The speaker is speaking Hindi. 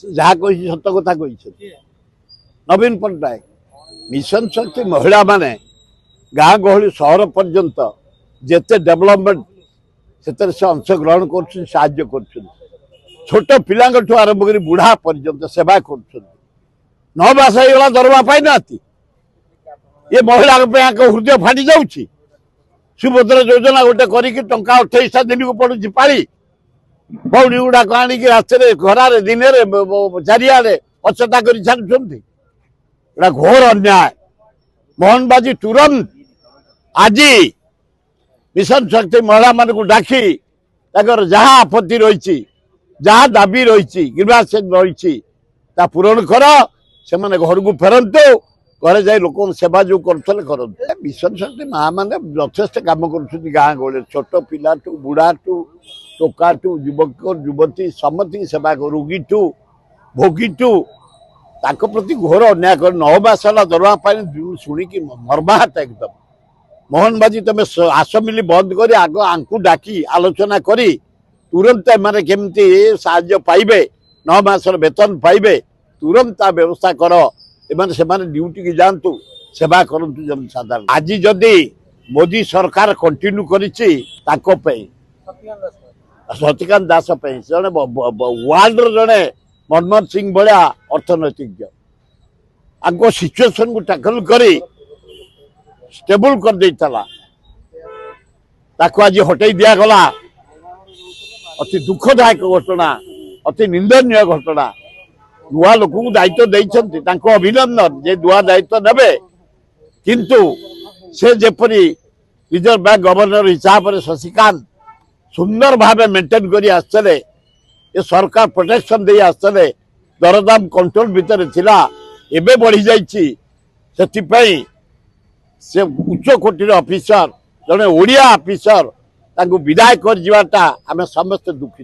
जहाँ कही सत कथा कही नवीन पट्टनायक मिशन शक्ति महिला माने गाँ गहली सहर पर्यंत जेते डेवलपमेंट से अंशग्रहण कर छोट पिला आरंभ कर बुढ़ा पर्यंत सेवा कर 9 मास होगा दरमा पाई ना ये महिला हृदय फाटी जाऊँगी सुभद्रा योजना गोटे करी टंका 28 दिन को पड़ुची पाली भौणी गुड़ाक आणिक रास्ते खरार दिन चारिड़े अचेता कर छाड़ुंट घोर अन्याय मोहन बाजी तुरंत आज मिशन शक्ति महिला मान को डाकी जहाँ आपत्ति रही जहाँ दाबी रही ग्रीवांस रही पूरण कर से घर को फेरतु घरे जाए लोक सेवा जो कर मिशन शक्ति माँ मैंने यथेष कम कर गाँ गहली छोट पिला बुढ़ा टोका युवक युवती समति सेवा रोगी भोगी प्रति घोर अन्याय कर 9 मास दरमा शुणिकी मर्माहत एकदम मोहन बाजी तुम आस मिली बंद कर आग आंकु डाकी आलोचना करी तुरंत एमाने केमती साहाय्य पाइबे 9 मास वेतन पाइबे तुरंत व्यवस्था कर एमाने सेमाने ड्यूटी की जातु सेवा करंतु जनसाधारण आज जदि मोदी सरकार कंटिन्यू करिछि ताको पे सत्यकांत दास पे जने वर्ल्ड जने मनमोहन सिंह भाया अर्थनैतिज्ञ आगो सिचुएशन को टैकल करी स्टेबल कर देता आज हटई दिगला अति दुखदायक घटना अति निंदनीय घटना नुआ लोक दायित्व देइछन्ति तांको अभिनंदन जे नुआ दायित्व नेबे किंतु से जेपरी रिजर्व बैंक गवर्नर हिसाब से शशिकांत सुंदर भाव मेंटेन करी आसले ये सरकार प्रोटेक्शन दे आसले दरदाम कंट्रोल भितर थिला एबे बढ़ी जाइछि सेतिपई से उच्च कोटीर ऑफिसर जने ओडिया ऑफिसर तांको विदाय कर जीवाटा आमे समस्त दुखी।